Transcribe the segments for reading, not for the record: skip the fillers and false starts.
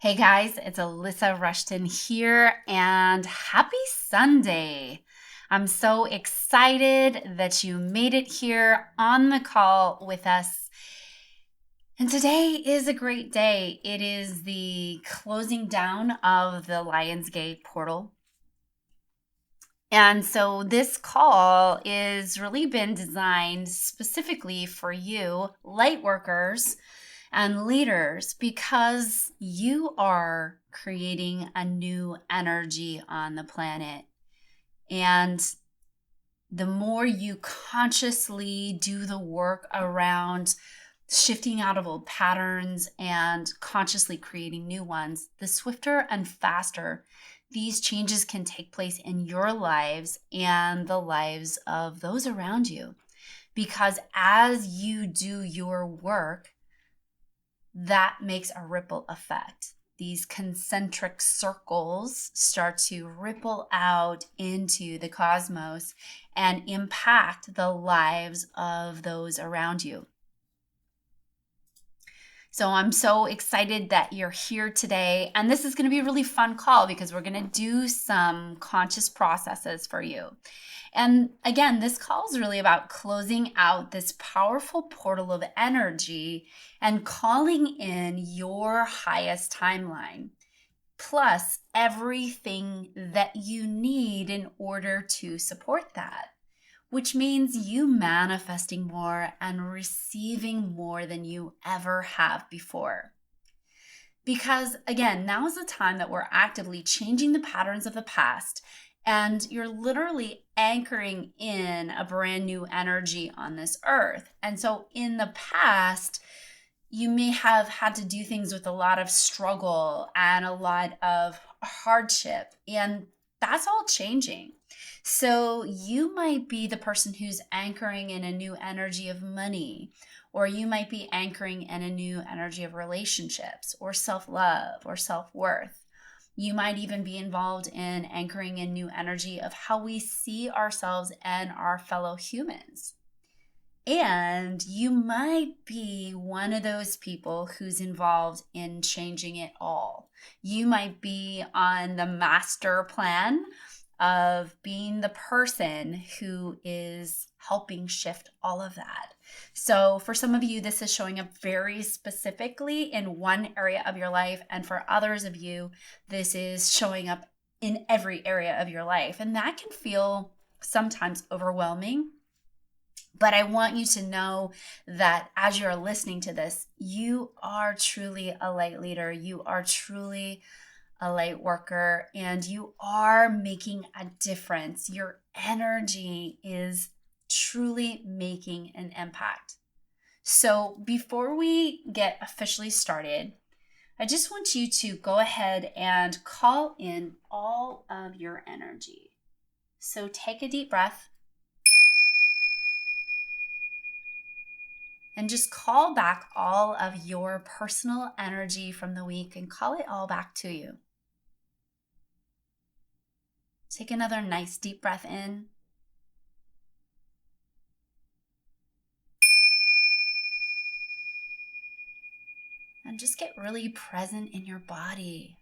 Hey guys, it's Alyssa Rushton here, and happy Sunday. I'm so excited that you made it here on the call with us. And today is a great day. It is the closing down of the Lionsgate portal. And so this call is really been designed specifically for you, light workers and leaders, because you are creating a new energy on the planet. And the more you consciously do the work around shifting out of old patterns and consciously creating new ones, the swifter and faster these changes can take place in your lives and the lives of those around you. Because as you do your work, that makes a ripple effect. These concentric circles start to ripple out into the cosmos and impact the lives of those around you. So I'm so excited that you're here today. And this is going to be a really fun call because we're going to do some conscious processes for you. And again, this call is really about closing out this powerful portal of energy and calling in your highest timeline, plus everything that you need in order to support that, which means you manifesting more and receiving more than you ever have before. Because again, now is the time that we're actively changing the patterns of the past, and you're literally anchoring in a brand new energy on this earth. And so in the past, you may have had to do things with a lot of struggle and a lot of hardship, and that's all changing. So you might be the person who's anchoring in a new energy of money, or you might be anchoring in a new energy of relationships or self-love or self-worth. You might even be involved in anchoring in new energy of how we see ourselves and our fellow humans. And you might be one of those people who's involved in changing it all. You might be on the master plan of being the person who is helping shift all of that. So for some of you, this is showing up very specifically in one area of your life. And for others of you, this is showing up in every area of your life. And that can feel sometimes overwhelming. But I want you to know that as you're listening to this, you are truly a light leader. You are truly a light worker, and you are making a difference. Your energy is truly making an impact. So before we get officially started, I just want you to go ahead and call in all of your energy. So take a deep breath and just call back all of your personal energy from the week and call it all back to you. Take another nice deep breath in. And just get really present in your body.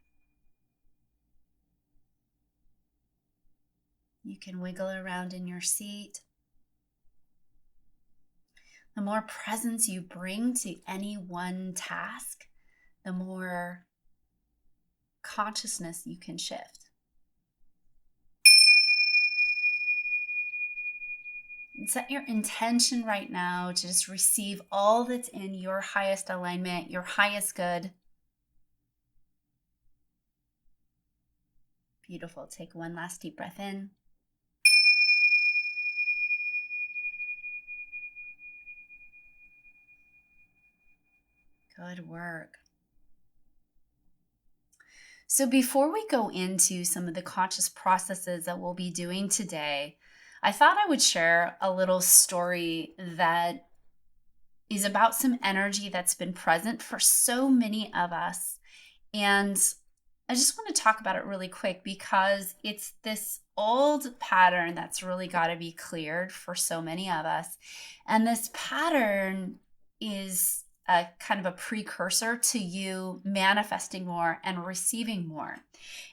You can wiggle around in your seat. The more presence you bring to any one task, the more consciousness you can shift. And set your intention right now to just receive all that's in your highest alignment, your highest good. Beautiful. Take one last deep breath in. Good work. So before we go into some of the conscious processes that we'll be doing today, I thought I would share a little story that is about some energy that's been present for so many of us. And I just want to talk about it really quick because it's this old pattern that's really got to be cleared for so many of us. And this pattern is a kind of a precursor to you manifesting more and receiving more.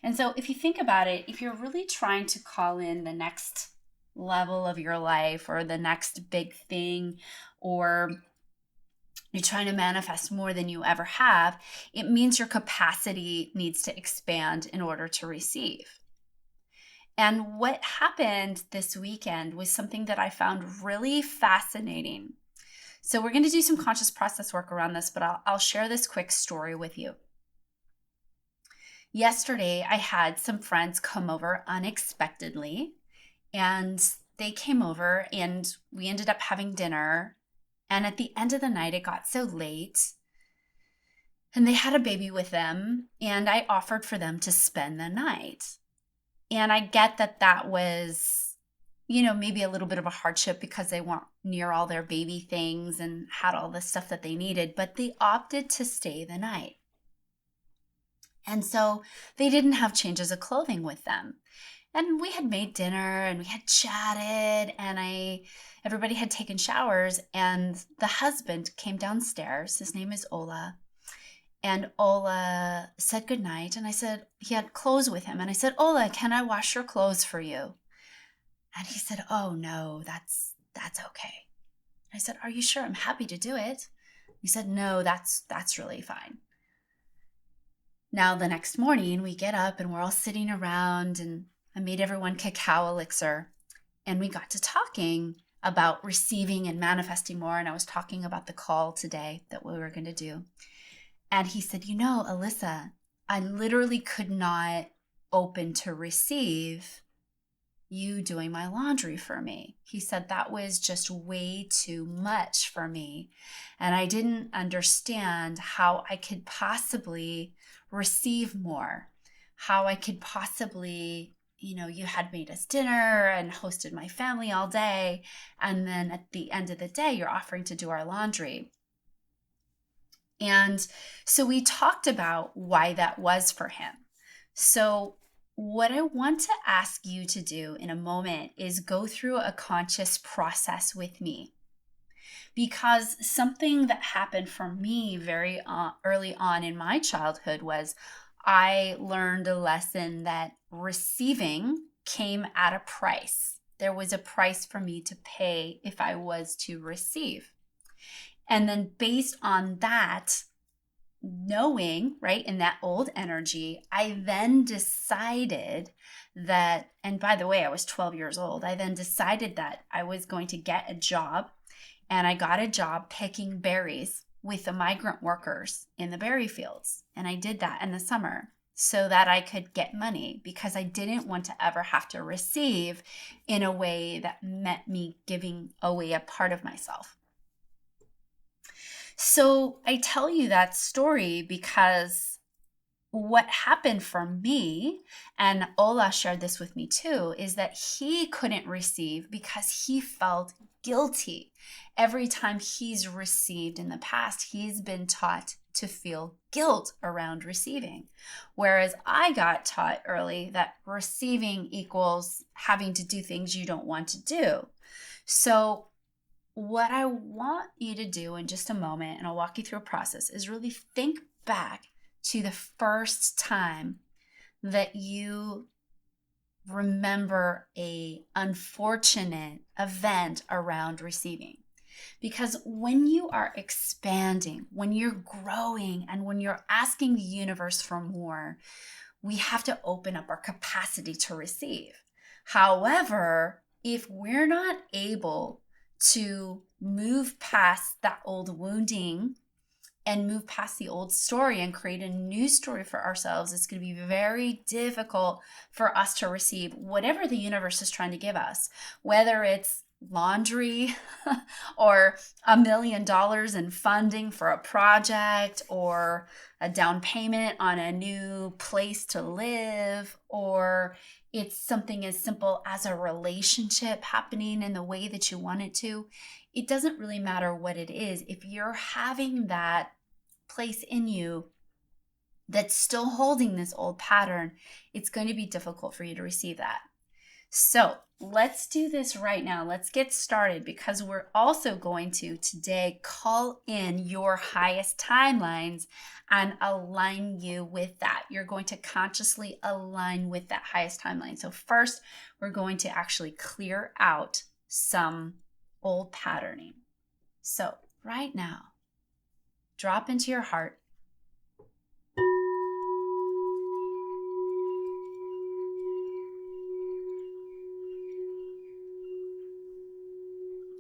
And so if you think about it, if you're really trying to call in the next level of your life or the next big thing, or you're trying to manifest more than you ever have, it means your capacity needs to expand in order to receive. And what happened this weekend was something that I found really fascinating. So we're going to do some conscious process work around this, but I'll share this quick story with you. Yesterday, I had some friends come over unexpectedly, and they came over and we ended up having dinner. And at the end of the night, it got so late and they had a baby with them, and I offered for them to spend the night. And I get that that was, maybe a little bit of a hardship because they weren't near all their baby things and had all the stuff that they needed, but they opted to stay the night. And so they didn't have changes of clothing with them. And we had made dinner and we had chatted, and everybody had taken showers, and the husband came downstairs. His name is Ola. And Ola said goodnight. And I said, he had clothes with him. And I said, Ola, can I wash your clothes for you? And he said, oh no, that's okay. I said, are you sure? I'm happy to do it. He said, no, that's really fine. Now the next morning we get up and we're all sitting around, and I made everyone cacao elixir, and we got to talking about receiving and manifesting more. And I was talking about the call today that we were going to do. And he said, Alyssa, I literally could not open to receive you doing my laundry for me. He said that was just way too much for me. And I didn't understand how I could possibly receive more, how I could possibly, you had made us dinner and hosted my family all day. And then at the end of the day, you're offering to do our laundry. And so we talked about why that was for him. So what I want to ask you to do in a moment is go through a conscious process with me. Because something that happened for me very early on in my childhood was I learned a lesson that receiving came at a price. There was a price for me to pay if I was to receive. And then based on that, knowing, right, in that old energy, I then decided that, and by the way, I was 12 years old, I then decided that I was going to get a job, and I got a job picking berries with the migrant workers in the berry fields. And I did that in the summer so that I could get money, because I didn't want to ever have to receive in a way that meant me giving away a part of myself. So I tell you that story because what happened for me, and Ola shared this with me too, is that he couldn't receive because he felt guilty. Every time he's received in the past, he's been taught to feel guilt around receiving. Whereas I got taught early that receiving equals having to do things you don't want to do. So what I want you to do in just a moment, and I'll walk you through a process, is really think back to the first time that you remember a unfortunate event around receiving. Because when you are expanding, when you're growing, and when you're asking the universe for more, we have to open up our capacity to receive. However, if we're not able to move past that old wounding and move past the old story and create a new story for ourselves, it's going to be very difficult for us to receive whatever the universe is trying to give us, whether it's laundry or $1 million in funding for a project, or a down payment on a new place to live, or it's something as simple as a relationship happening in the way that you want it to. It doesn't really matter what it is. If you're having that place in you that's still holding this old pattern, it's going to be difficult for you to receive that. So let's do this right now. Let's get started because we're also going to today call in your highest timelines and align you with that. You're going to consciously align with that highest timeline. So first, we're going to actually clear out some old patterning. So right now, drop into your heart.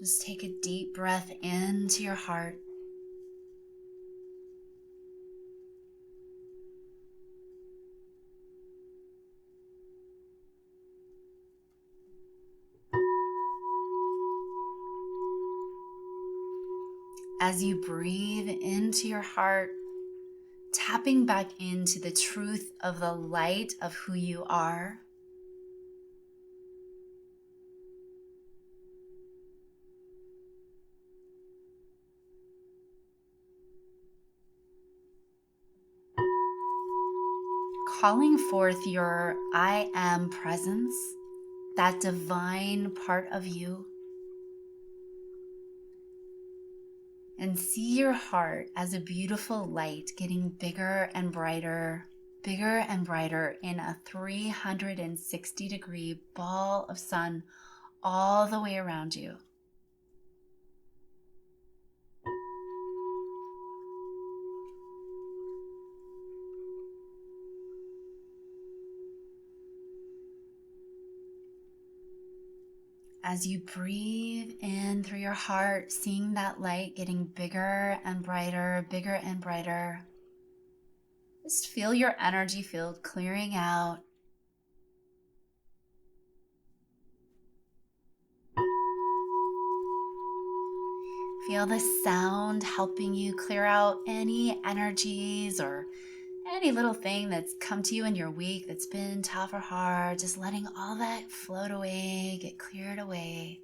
Just take a deep breath into your heart. As you breathe into your heart, tapping back into the truth of the light of who you are. Calling forth your I am presence, that divine part of you. And see your heart as a beautiful light getting bigger and brighter in a 360-degree ball of sun all the way around you. As you breathe in through your heart, seeing that light getting bigger and brighter, just feel your energy field clearing out. Feel the sound helping you clear out any energies or any little thing that's come to you in your week that's been tough or hard, just letting all that float away, get cleared away,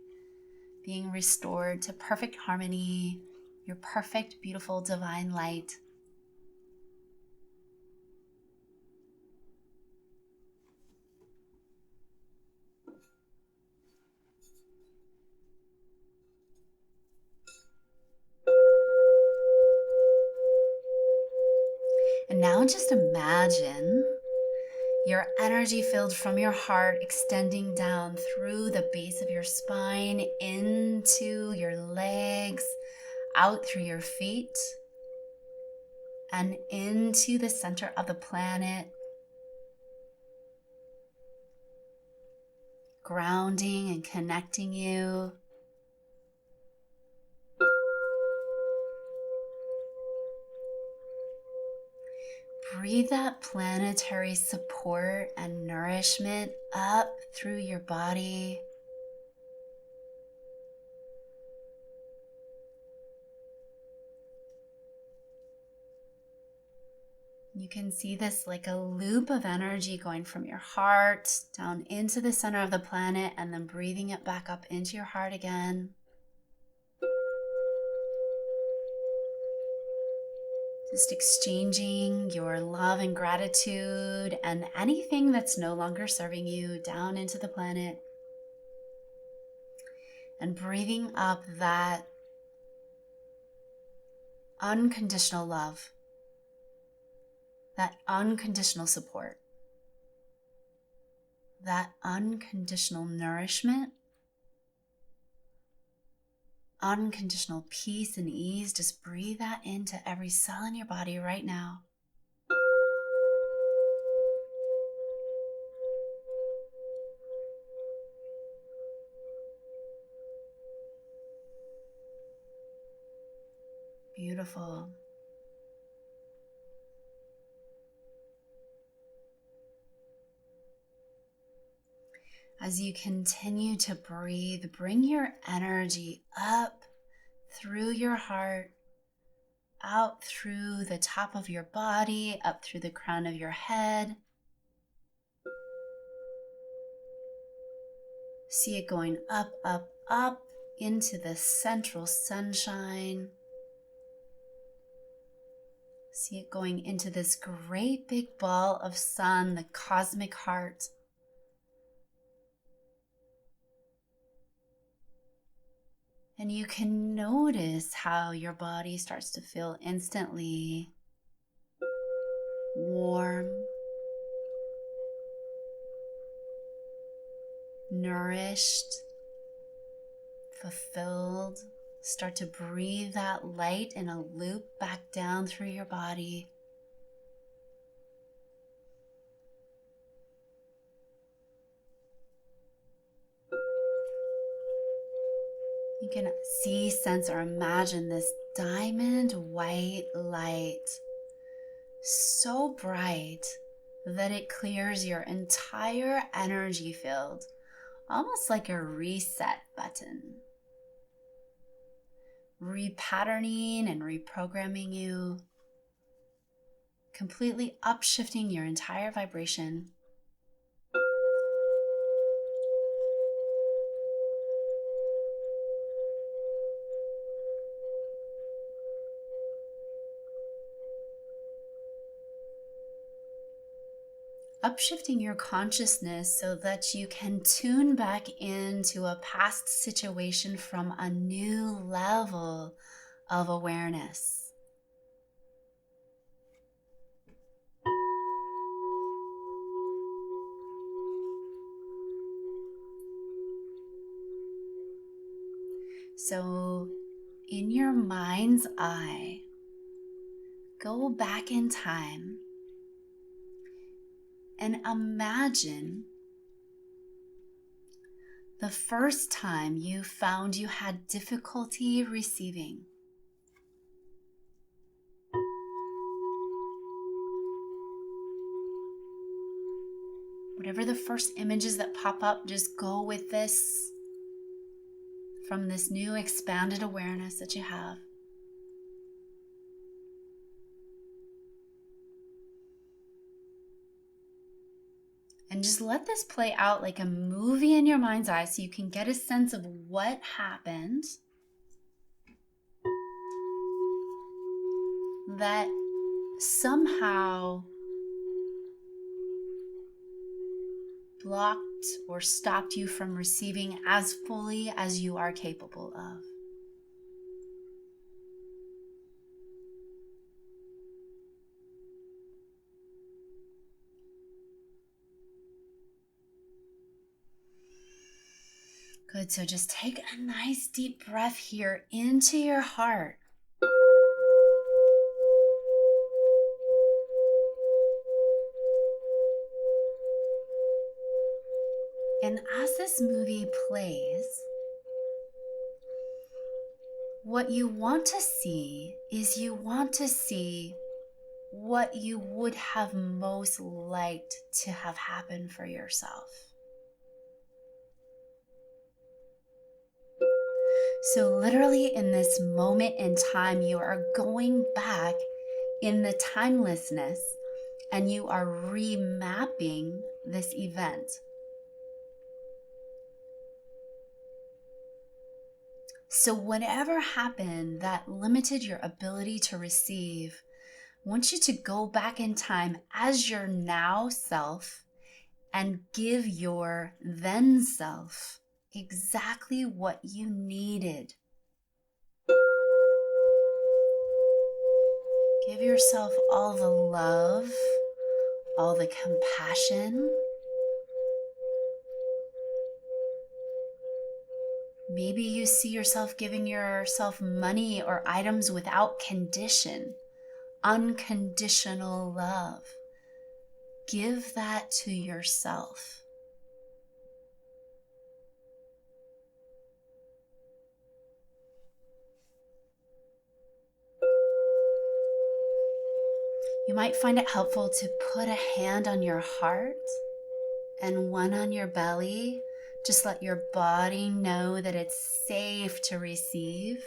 being restored to perfect harmony, your perfect, beautiful, divine light. And now just imagine your energy filled from your heart extending down through the base of your spine, into your legs, out through your feet, and into the center of the planet, grounding and connecting you. Breathe that planetary support and nourishment up through your body. You can see this like a loop of energy going from your heart down into the center of the planet and then breathing it back up into your heart again. Just exchanging your love and gratitude and anything that's no longer serving you down into the planet. And breathing up that unconditional love, that unconditional support, that unconditional nourishment, unconditional peace and ease. Just breathe that into every cell in your body right now. Beautiful. As you continue to breathe, bring your energy up through your heart, out through the top of your body, up through the crown of your head. See it going up, up, up into the central sunshine. See it going into this great big ball of sun, the cosmic heart. And you can notice how your body starts to feel instantly warm, nourished, fulfilled. Start to breathe that light in a loop back down through your body. You can see, sense, or imagine this diamond white light, so bright that it clears your entire energy field, almost like a reset button, repatterning and reprogramming you, completely upshifting your entire vibration. Upshifting your consciousness so that you can tune back into a past situation from a new level of awareness. So, in your mind's eye, go back in time and imagine the first time you found you had difficulty receiving. Whatever the first images that pop up, just go with this from this new expanded awareness that you have. And just let this play out like a movie in your mind's eye so you can get a sense of what happened that somehow blocked or stopped you from receiving as fully as you are capable of. Good, so just take a nice deep breath here into your heart. And as this movie plays, what you want to see is you want to see what you would have most liked to have happen for yourself. So literally in this moment in time, you are going back in the timelessness and you are remapping this event. So whatever happened that limited your ability to receive, I want you to go back in time as your now self and give your then self exactly what you needed. Give yourself all the love, all the compassion. Maybe you see yourself giving yourself money or items without condition, unconditional love. Give that to yourself. You might find it helpful to put a hand on your heart and one on your belly. Just let your body know that it's safe to receive.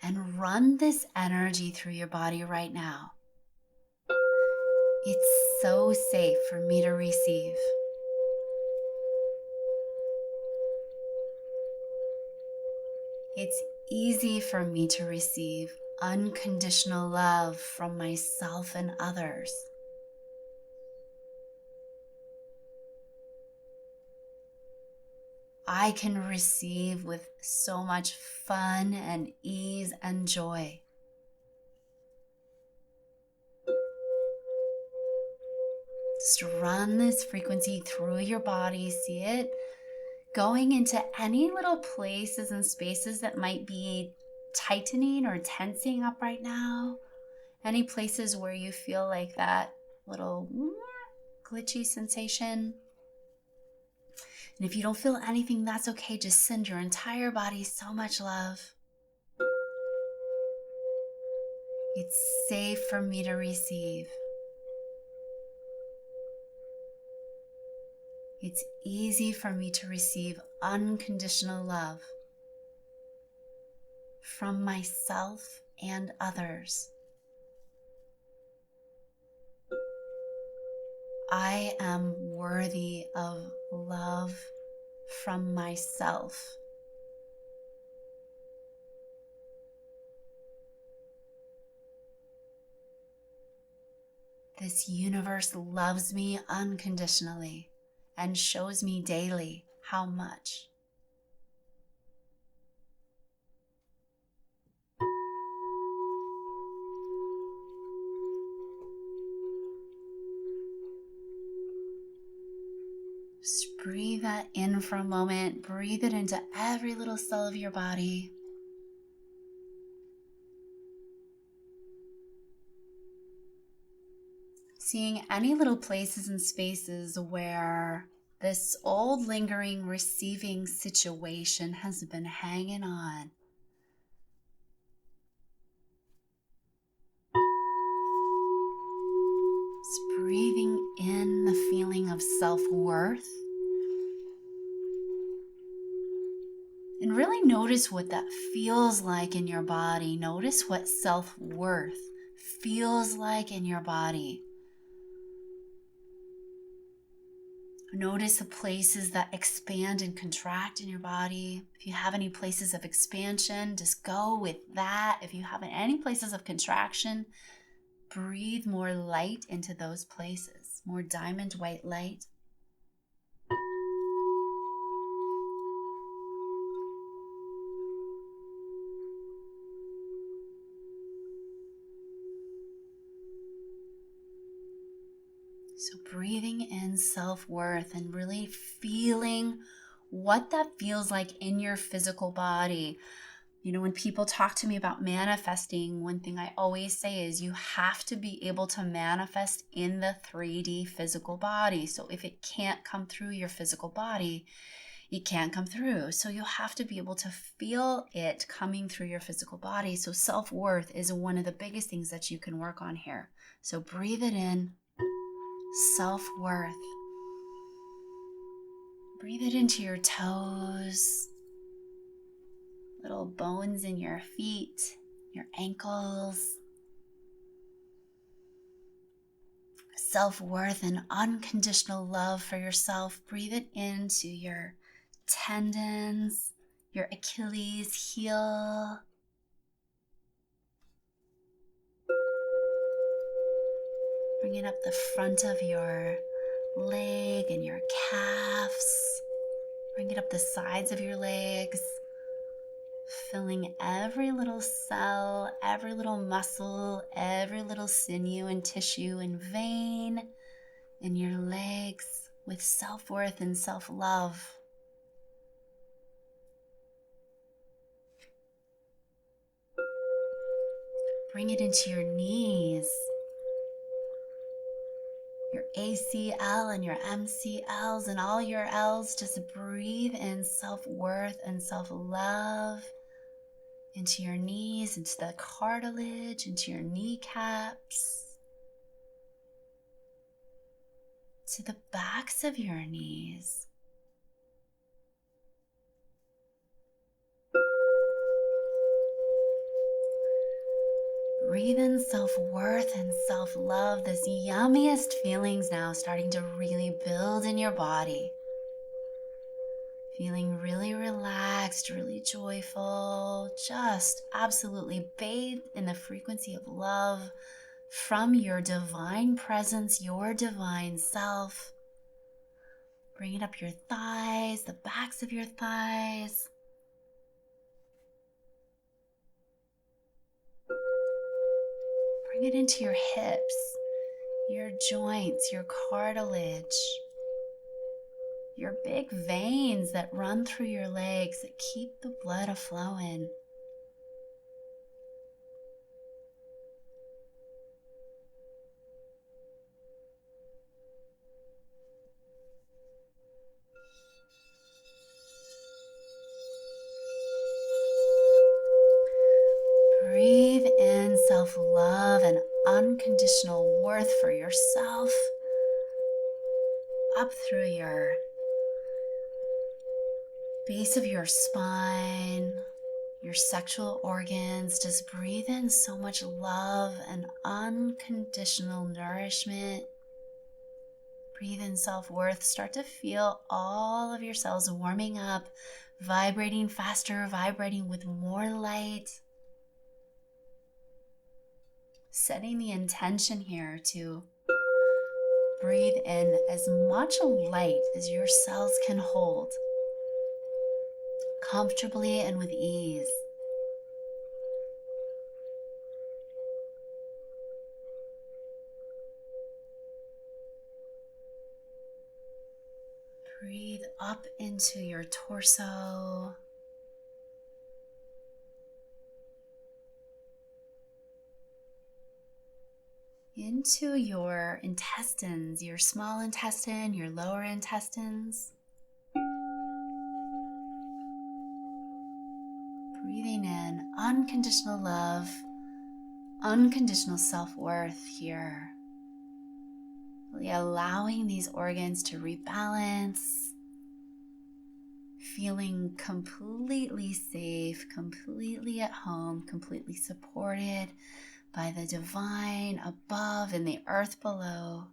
And run this energy through your body right now. It's so safe for me to receive. It's easy for me to receive unconditional love from myself and others. I can receive with so much fun and ease and joy. Just run this frequency through your body. See it going into any little places and spaces that might be tightening or tensing up right now. Any places where you feel like that little glitchy sensation. And if you don't feel anything, that's okay. Just send your entire body so much love. It's safe for me to receive. It's easy for me to receive unconditional love from myself and others. I am worthy of love from myself. This universe loves me unconditionally and shows me daily how much. Just breathe that in for a moment. Breathe it into every little cell of your body. Seeing any little places and spaces where this old lingering receiving situation has been hanging on. Just breathing in the feeling of self-worth. And really notice what that feels like in your body. Notice what self-worth feels like in your body. Notice the places that expand and contract in your body. If you have any places of expansion, just go with that. If you have any places of contraction, breathe more light into those places, more diamond white light. So breathing in self-worth and really feeling what that feels like in your physical body. You know, when people talk to me about manifesting, one thing I always say is you have to be able to manifest in the 3D physical body. So if it can't come through your physical body, it can't come through. So you have to be able to feel it coming through your physical body. So self-worth is one of the biggest things that you can work on here. So breathe it in. Self-worth. Breathe it into your toes, little bones in your feet, your ankles. Self-worth and unconditional love for yourself. Breathe it into your tendons, your Achilles heel. Bring it up the front of your leg and your calves. Bring it up the sides of your legs, filling every little cell, every little muscle, every little sinew and tissue and vein in your legs with self-worth and self-love. Bring it into your knees, your ACL and your MCLs and all your L's. Just breathe in self-worth and self-love into your knees, into the cartilage, into your kneecaps, to the backs of your knees. Breathe in self-worth and self-love. This yummiest feelings now starting to really build in your body. Feeling really relaxed, really joyful, just absolutely bathed in the frequency of love from your divine presence, your divine self. Bring it up your thighs, the backs of your thighs. Bring it into your hips, your joints, your cartilage, your big veins that run through your legs that keep the blood a-flowing. Breathe in self-love and unconditional worth for yourself up through your base of your spine, your sexual organs. Just breathe in so much love and unconditional nourishment. Breathe in self-worth. Start to feel all of your cells warming up, vibrating faster, vibrating with more light. Setting the intention here to breathe in as much light as your cells can hold, comfortably and with ease. Breathe up into your torso. Into your intestines, your small intestine, your lower intestines. Breathing in unconditional love, unconditional self-worth here. Really allowing these organs to rebalance, feeling completely safe, completely at home, completely supported by the divine above and the earth below.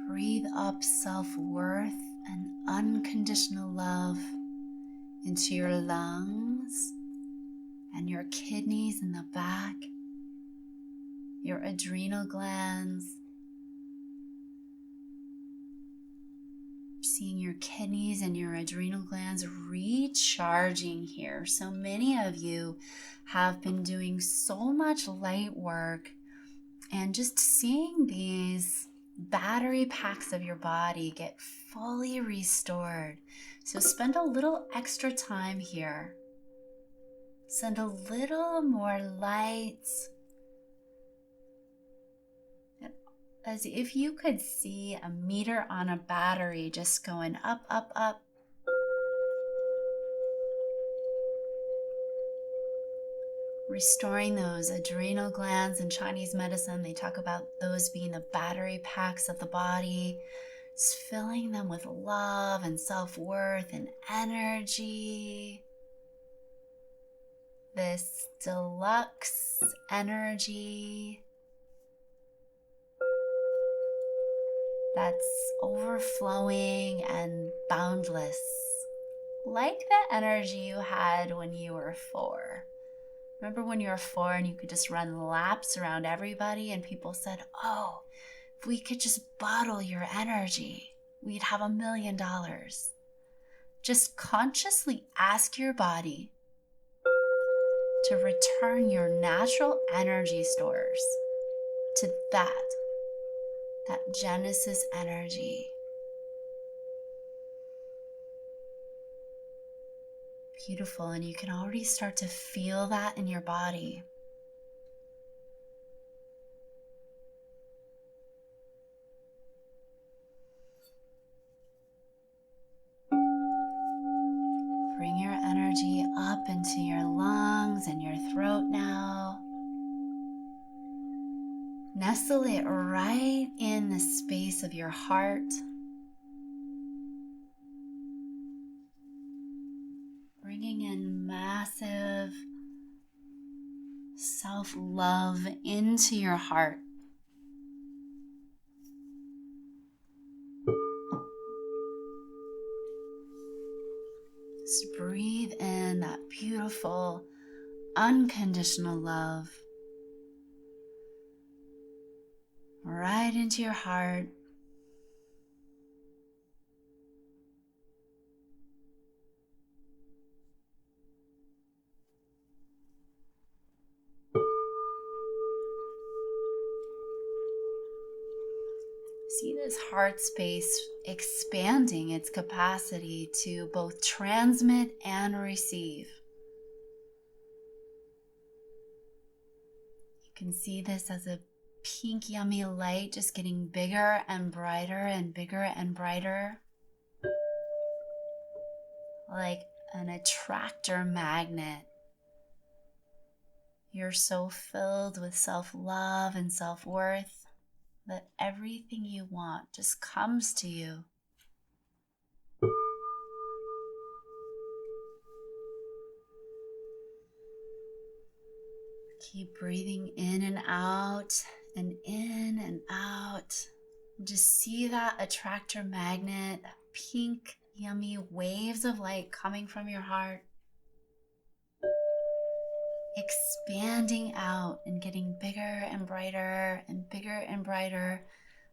Breathe up self-worth and unconditional love into your lungs and your kidneys in the back, your adrenal glands. Seeing your kidneys and your adrenal glands recharging here. So many of you have been doing so much light work and just seeing these battery packs of your body get fully restored. So spend a little extra time here. Send a little more light, as if you could see a meter on a battery just going up, up, up. Restoring those adrenal glands. In Chinese medicine, they talk about those being the battery packs of the body. Just filling them with love and self-worth and energy. This deluxe energy that's overflowing and boundless, like the energy you had when you were 4. Remember when you were 4 and you could just run laps around everybody and people said, oh, if we could just bottle your energy, we'd have $1 million. Just consciously ask your body to return your natural energy stores to that Genesis energy. Beautiful, and you can already start to feel that in your body. Bring your energy up into your lungs and your throat now. Nestle it right in the space of your heart. Bringing in massive self-love into your heart. Just breathe breathe in that beautiful, unconditional love right into your heart. See this heart space expanding its capacity to both transmit and receive. You can see this as a pink, yummy light just getting bigger and brighter and bigger and brighter, like an attractor magnet. You're so filled with self-love and self-worth that everything you want just comes to you. Keep breathing in and out and in and out. Just see that attractor magnet, that pink, yummy waves of light coming from your heart, expanding out and getting bigger and brighter and bigger and brighter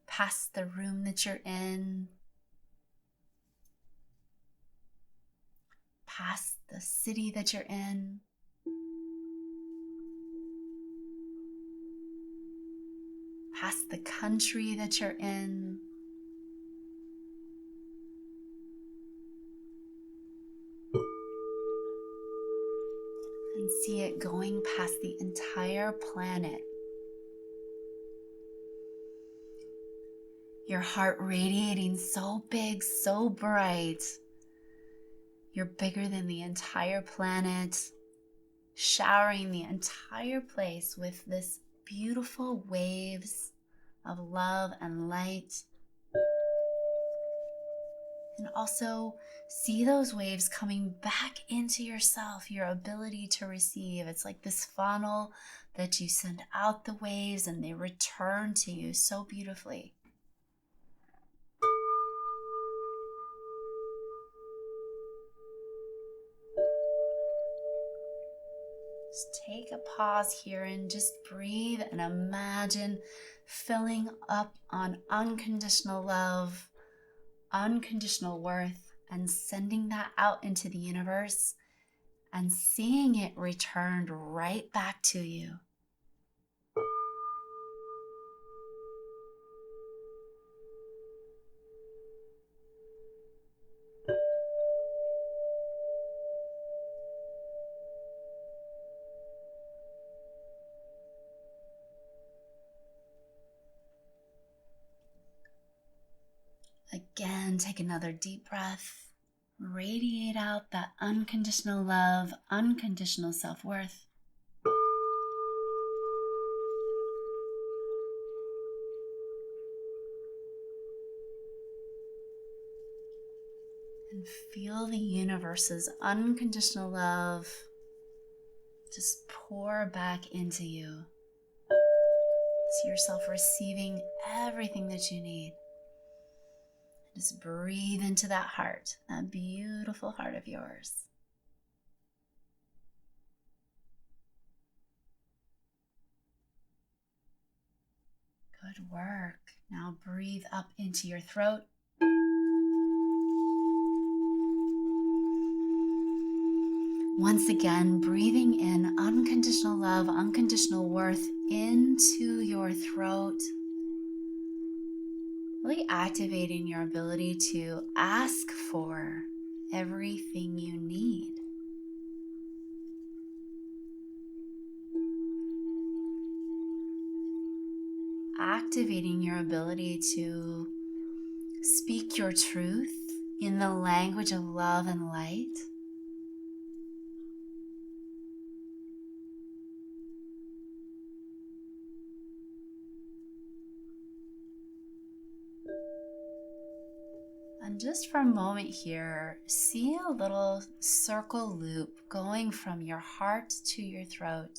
past the room that you're in, past the city that you're in, past the country that you're in, and see it going past the entire planet. Your heart radiating so big, so bright. You're bigger than the entire planet, showering the entire place with this beautiful waves of love and light. And also see those waves coming back into yourself, your ability to receive. It's like this funnel that you send out the waves and they return to you so beautifully. Just take a pause here and just breathe and imagine filling up on unconditional love, unconditional worth, and sending that out into the universe and seeing it returned right back to you. Again, take another deep breath. Radiate out that unconditional love, unconditional self-worth. And feel the universe's unconditional love just pour back into you. See yourself receiving everything that you need. Just breathe into that heart, that beautiful heart of yours. Good work. Now breathe up into your throat. Once again, breathing in unconditional love, unconditional worth into your throat. Really activating your ability to ask for everything you need. Activating your ability to speak your truth in the language of love and light. And just for a moment here, see a little circle loop going from your heart to your throat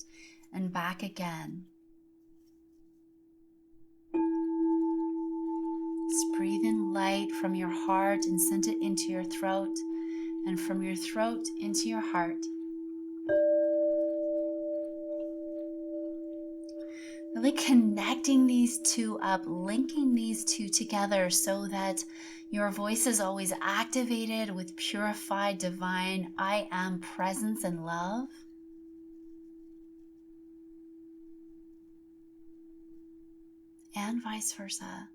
and back again. Just breathe in light from your heart and send it into your throat. and from your throat into your heart. Really connecting these two up, linking these two together so that your voice is always activated with purified, divine I am presence and love. And vice versa.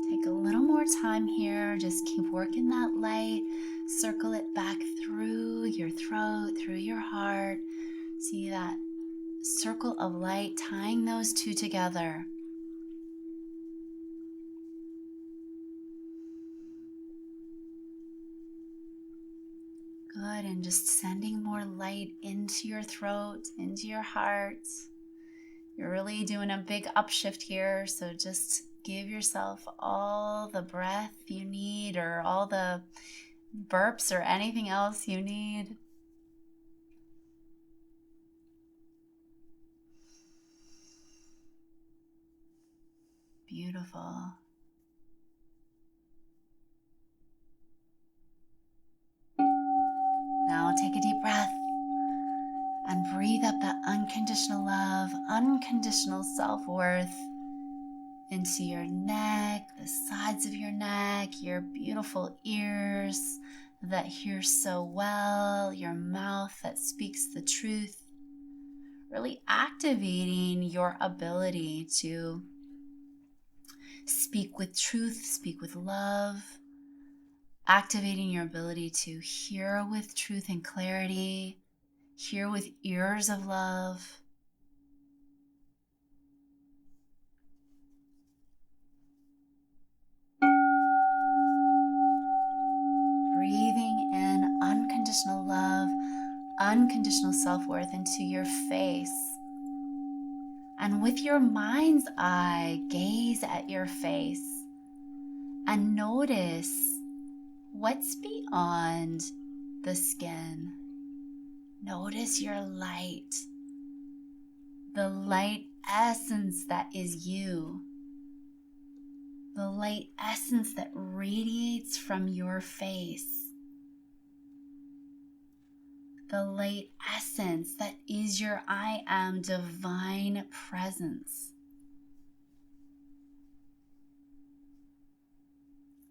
Take a little more time here. Just keep working that light. Circle it back through your throat, through your heart. See that circle of light, tying those two together. Good, and just sending more light into your throat, into your heart. You're really doing a big upshift here, so just give yourself all the breath you need, or all the burps or anything else you need. Beautiful. Now take a deep breath and breathe up that unconditional love, unconditional self-worth into your neck, the sides of your neck, your beautiful ears that hear so well, your mouth that speaks the truth, really activating your ability to speak with truth, speak with love, activating your ability to hear with truth and clarity, hear with ears of love. Breathing in unconditional love, unconditional self-worth into your face. And with your mind's eye, gaze at your face and notice what's beyond the skin. Notice your light, the light essence that is you, the light essence that radiates from your face, the light essence that is your I am divine presence.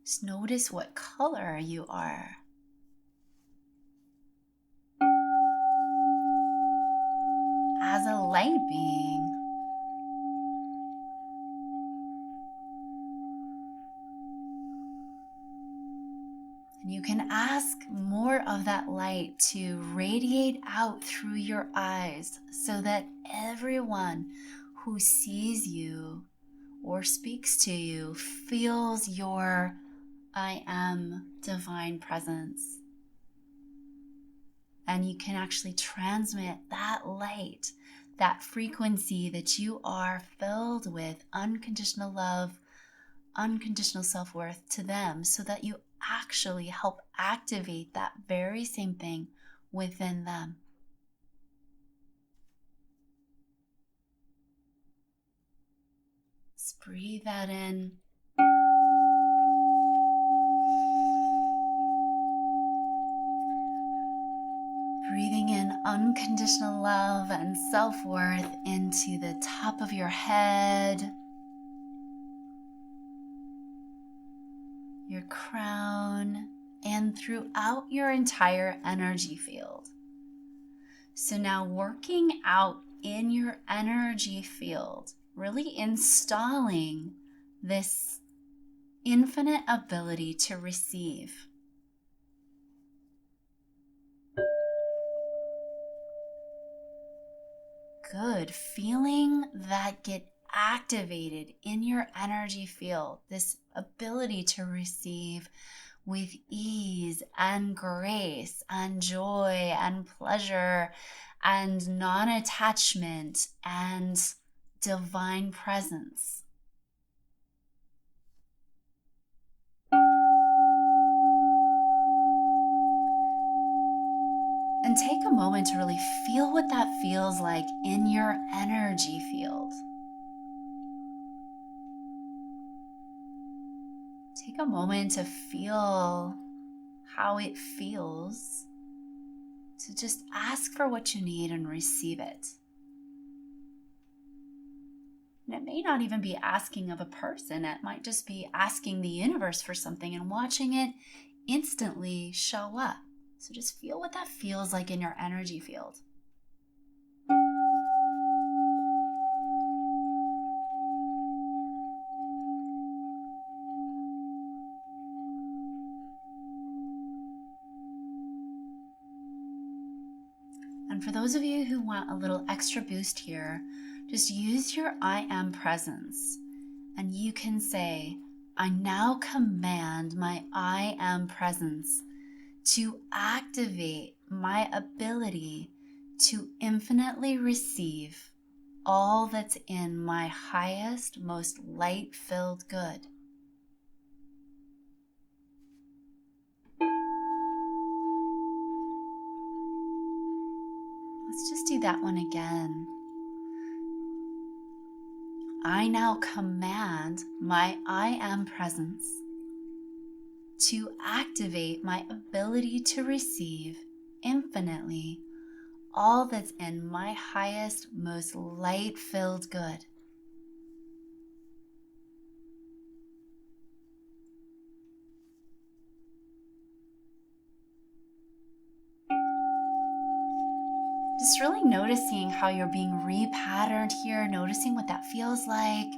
Just notice what color you are. As a light being, and you can ask more of that light to radiate out through your eyes so that everyone who sees you or speaks to you feels your I am divine presence. And you can actually transmit that light, that frequency that you are filled with unconditional love, unconditional self-worth to them, so that you actually help activate that very same thing within them. Just breathe that in. Breathing in unconditional love and self-worth into the top of your head, your crown, and throughout your entire energy field. So now working out in your energy field, really installing this infinite ability to receive. Good. Feeling that get activated in your energy field, this ability to receive with ease and grace and joy and pleasure and non-attachment and divine presence. And take a moment to really feel what that feels like in your energy field. Take a moment to feel how it feels to just ask for what you need and receive it. And it may not even be asking of a person. It might just be asking the universe for something and watching it instantly show up. So just feel what that feels like in your energy field. And for those of you who want a little extra boost here, just use your I am presence. And you can say, I now command my I am presence to activate my ability to infinitely receive all that's in my highest, most light-filled good. Let's just do that one again. I now command my I am presence to activate my ability to receive infinitely all that's in my highest, most light-filled good. Just really noticing how you're being repatterned here, noticing what that feels like,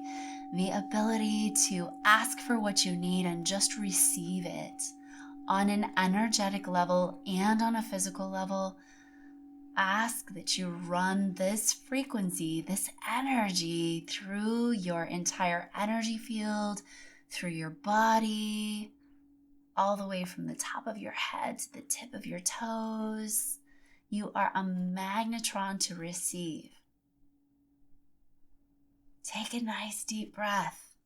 the ability to ask for what you need and just receive it on an energetic level and on a physical level. Ask that you run this frequency, this energy through your entire energy field, through your body, all the way from the top of your head to the tip of your toes. You are a magnetron to receive. Take a nice deep breath.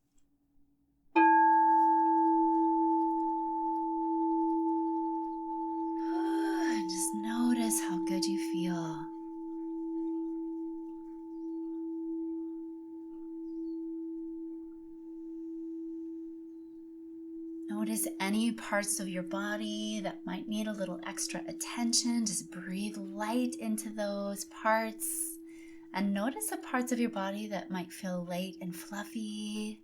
And just notice how good you feel. Notice any parts of your body that might need a little extra attention. Just breathe light into those parts. And notice the parts of your body that might feel light and fluffy.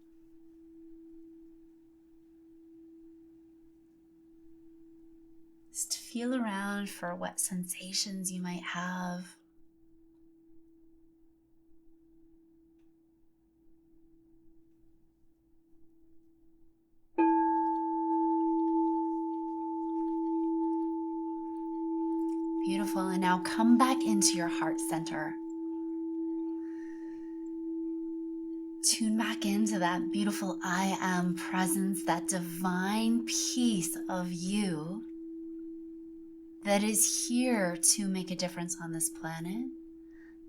Just feel around for what sensations you might have. Beautiful. And now come back into your heart center. Tune back into that beautiful I am presence, that divine piece of you that is here to make a difference on this planet,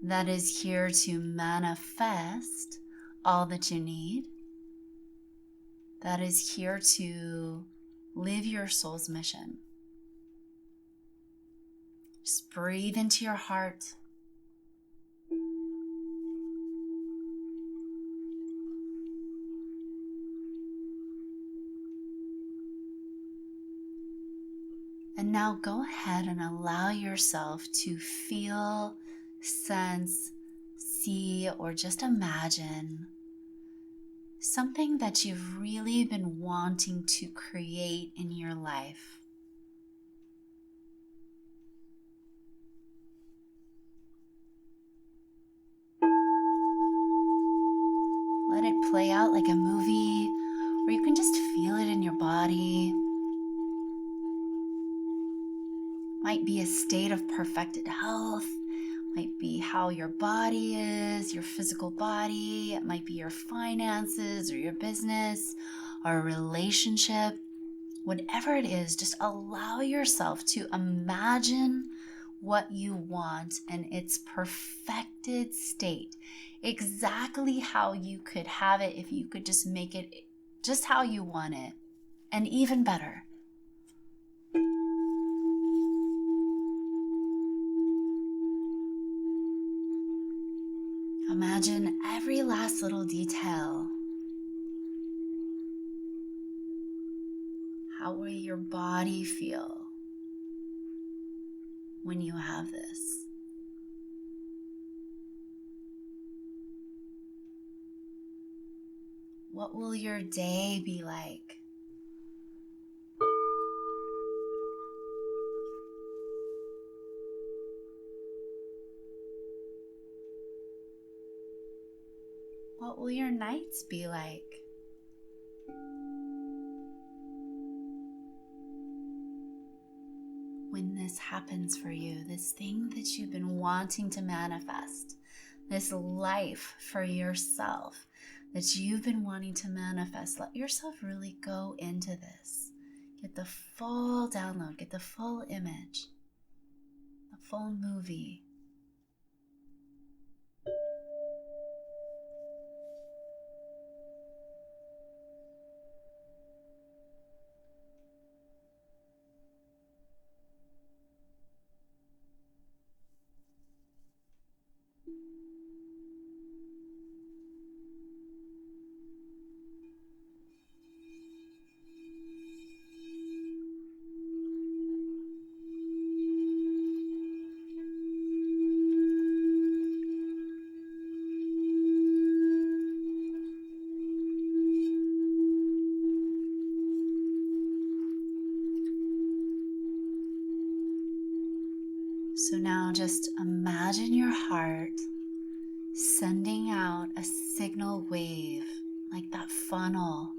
that is here to manifest all that you need, that is here to live your soul's mission. Just breathe into your heart. And now go ahead and allow yourself to feel, sense, see, or just imagine something that you've really been wanting to create in your life. Let it play out like a movie, or you can just feel it in your body. Might be a state of perfected health, might be how your body is, your physical body. It might be your finances or your business or a relationship. Whatever it is, just allow yourself to imagine what you want in its perfected state. Exactly how you could have it if you could just make it just how you want it, and even better. Imagine every last little detail. How will your body feel when you have this? What will your day be like? What will your nights be like? When this happens for you, this thing that you've been wanting to manifest, this life for yourself that you've been wanting to manifest, let yourself really go into this. Get the full download, get the full image, the full movie. So now just imagine your heart sending out a signal wave, like that funnel.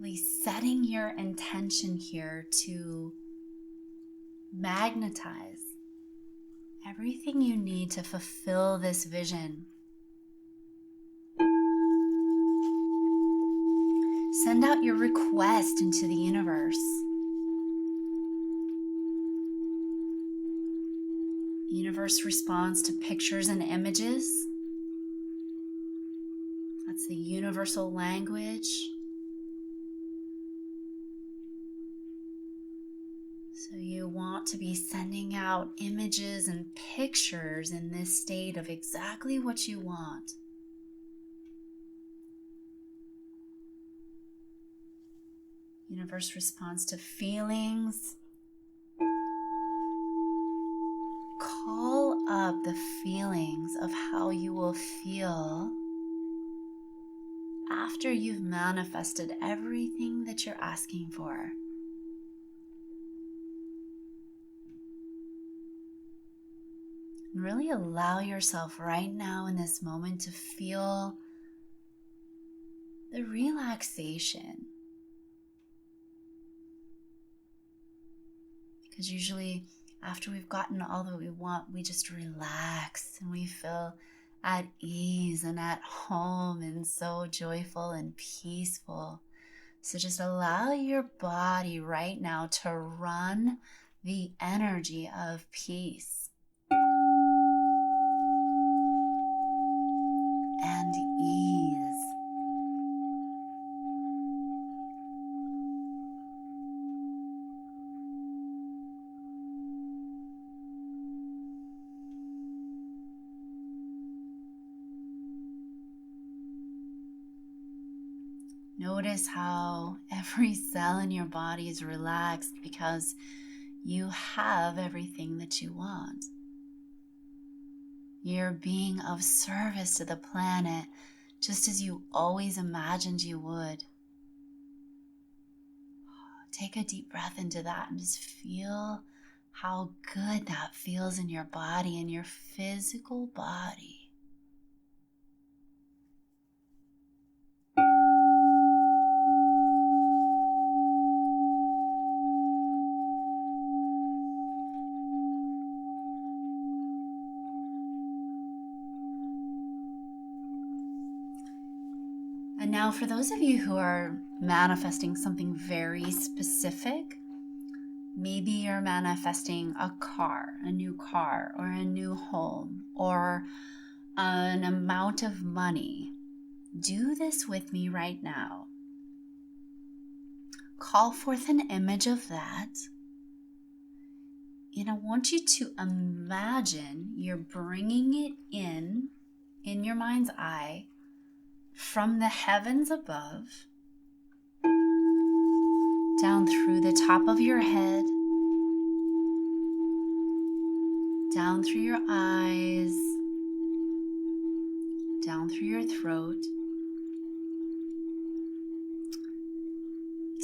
Really setting your intention here to magnetize everything you need to fulfill this vision. Send out your request into the universe. The universe responds to pictures and images. That's the universal language. So you want to be sending out images and pictures in this state of exactly what you want. Universe responds to feelings. Call up the feelings of how you will feel after you've manifested everything that you're asking for. And really allow yourself right now in this moment to feel the relaxation. Because usually after we've gotten all that we want, we just relax and we feel at ease and at home and so joyful and peaceful. So just allow your body right now to run the energy of peace and ease. Notice how every cell in your body is relaxed because you have everything that you want. You're being of service to the planet just as you always imagined you would. Take a deep breath into that and just feel how good that feels in your body, in your physical body. And now for those of you who are manifesting something very specific, maybe you're manifesting a car, a new car, or a new home, or an amount of money. Do this with me right now. Call forth an image of that. And I want you to imagine you're bringing it in your mind's eye, from the heavens above, down through the top of your head, down through your eyes, down through your throat,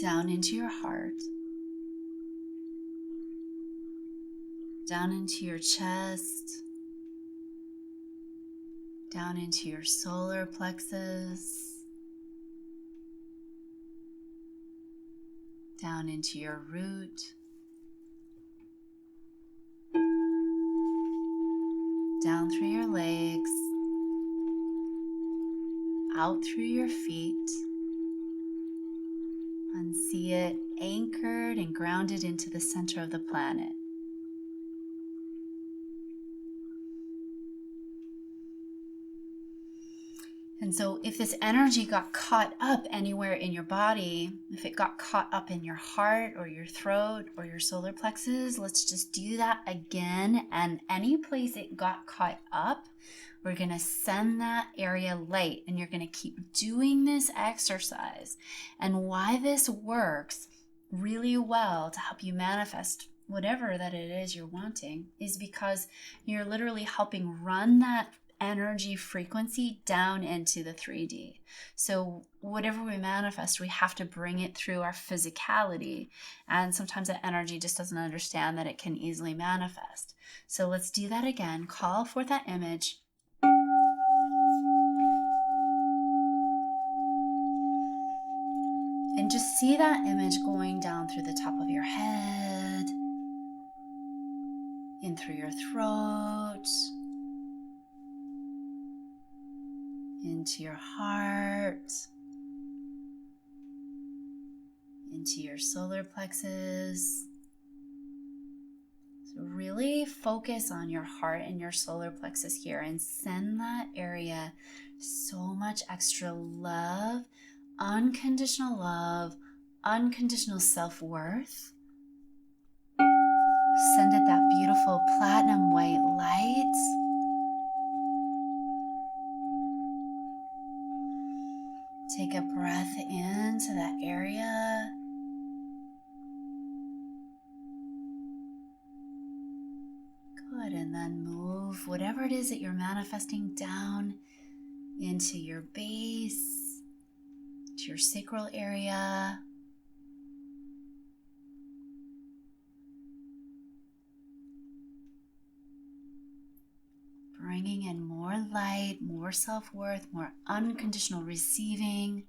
down into your heart, down into your chest, down into your solar plexus, down into your root, down through your legs, out through your feet, and see it anchored and grounded into the center of the planet. And so if this energy got caught up anywhere in your body, if it got caught up in your heart or your throat or your solar plexus, let's just do that again. And any place it got caught up, we're going to send that area light, and you're going to keep doing this exercise. And why this works really well to help you manifest whatever that it is you're wanting is because you're literally helping run that energy frequency down into the 3D. So whatever we manifest, we have to bring it through our physicality. And sometimes that energy just doesn't understand that it can easily manifest. So let's do that again. Call forth that image. And just see that image going down through the top of your head, in through your throat, into your heart, into your solar plexus. So really focus on your heart and your solar plexus here and send that area so much extra love, unconditional self-worth. Send it that beautiful platinum white light. Take a breath into that area. Good, and then move whatever it is that you're manifesting down into your base, to your sacral area. Bringing in more light, more self-worth, more unconditional receiving.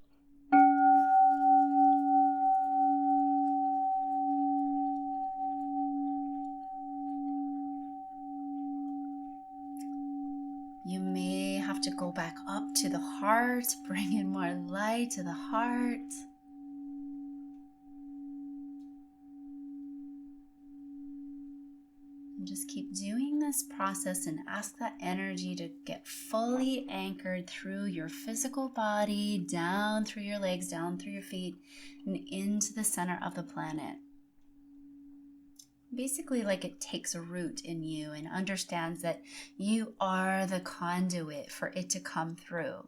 You may have to go back up to the heart, bring in more light to the heart. And just keep doing this process and ask that energy to get fully anchored through your physical body, down through your legs, down through your feet, and into the center of the planet. Basically, like it takes a root in you and understands that you are the conduit for it to come through.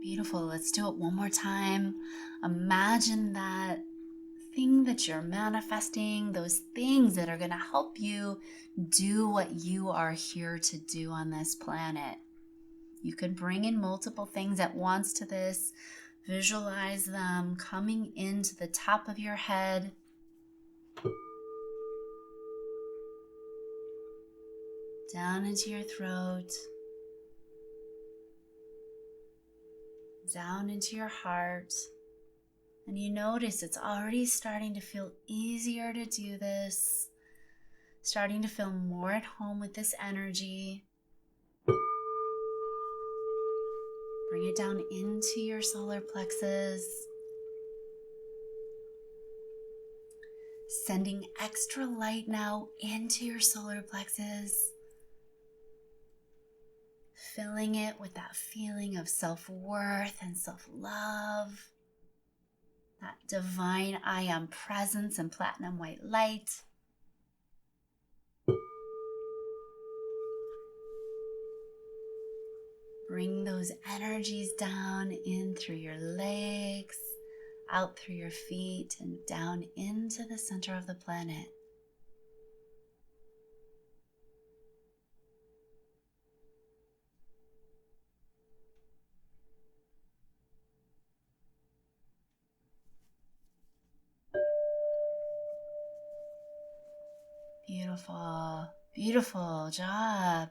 Beautiful. Let's do it one more time. Imagine that thing that you're manifesting, those things that are going to help you do what you are here to do on this planet. You could bring in multiple things at once to this. Visualize them coming into the top of your head. Down into your throat. Down into your heart. And you notice it's already starting to feel easier to do this. Starting to feel more at home with this energy. Bring it down into your solar plexus. Sending extra light now into your solar plexus, filling it with that feeling of self-worth and self-love, that divine I am presence and platinum white light. Bring those energies down in through your legs, out through your feet, and down into the center of the planet. Beautiful, beautiful job.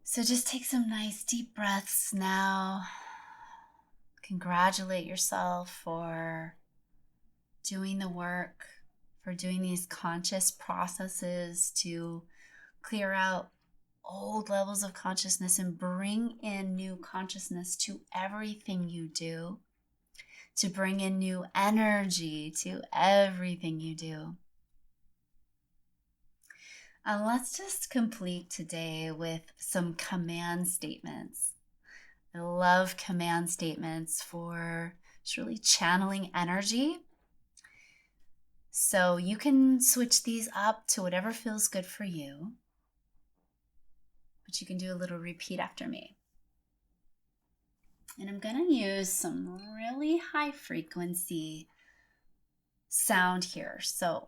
So just take some nice deep breaths now. Congratulate yourself for doing the work, for doing these conscious processes to clear out old levels of consciousness and bring in new consciousness to everything you do, to bring in new energy to everything you do. And let's just complete today with some command statements. I love command statements for just really channeling energy. So you can switch these up to whatever feels good for you. But you can do a little repeat after me. And I'm going to use some really high frequency sound here. So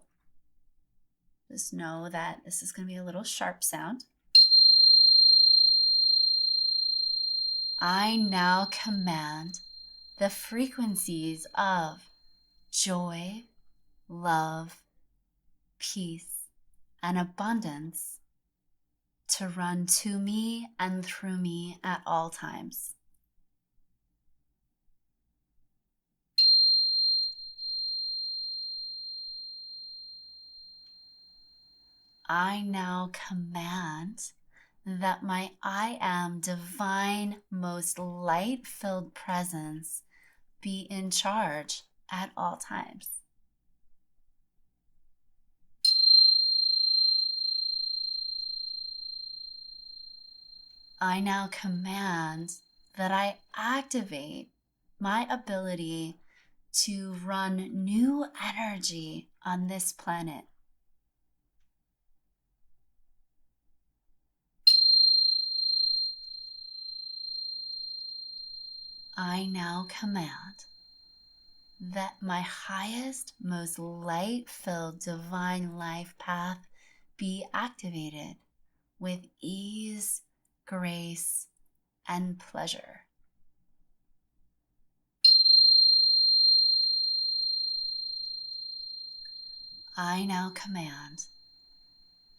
just know that this is going to be a little sharp sound. I now command the frequencies of joy, love, peace, and abundance to run to me and through me at all times. I now command that my I am divine, most light-filled presence be in charge at all times. I now command that I activate my ability to run new energy on this planet. I now command that my highest, most light-filled divine life path be activated with ease, grace, and pleasure. I now command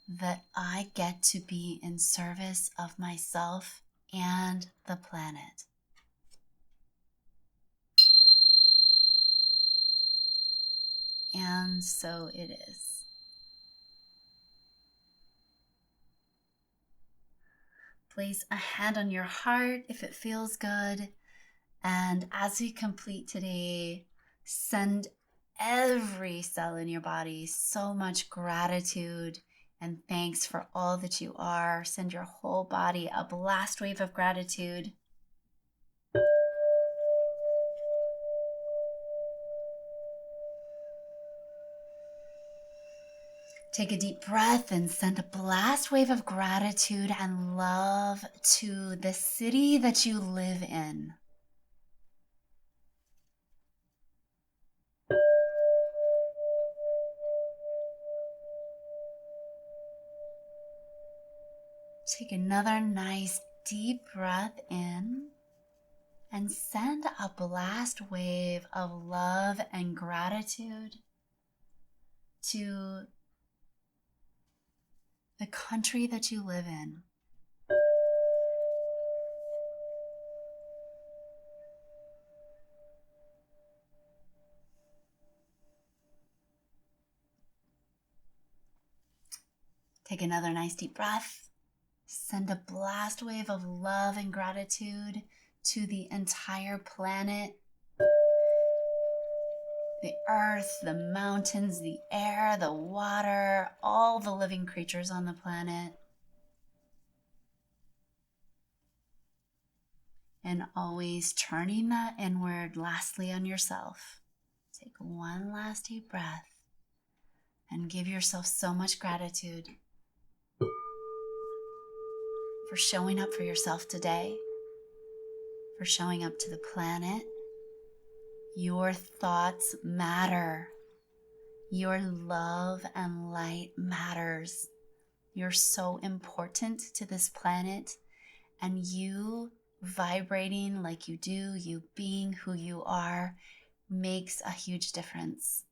that I get to be in service of myself and the planet. And so it is. Place a hand on your heart if it feels good. And as we complete today, send every cell in your body so much gratitude and thanks for all that you are. Send your whole body a blast wave of gratitude. Take a deep breath and send a blast wave of gratitude and love to the city that you live in. Take another nice deep breath in and send a blast wave of love and gratitude to the country that you live in. Take another nice deep breath. Send a blast wave of love and gratitude to the entire planet. the earth, the mountains, the air, the water, all the living creatures on the planet. And always turning that inward, lastly, on yourself. Take one last deep breath and give yourself so much gratitude for showing up for yourself today, for showing up to the planet. Your thoughts matter. Your love and light matters. You're so important to this planet, and you vibrating like you do, you being who you are, makes a huge difference.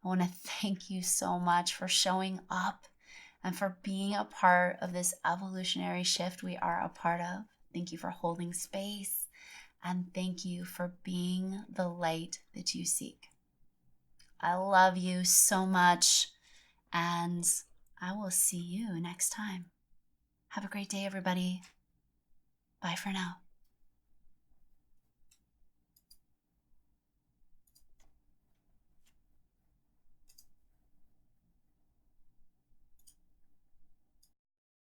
I want to thank you so much for showing up and for being a part of this evolutionary shift we are a part of. Thank you for holding space, and thank you for being the light that you seek. I love you so much, and I will see you next time. Have a great day, everybody. Bye for now.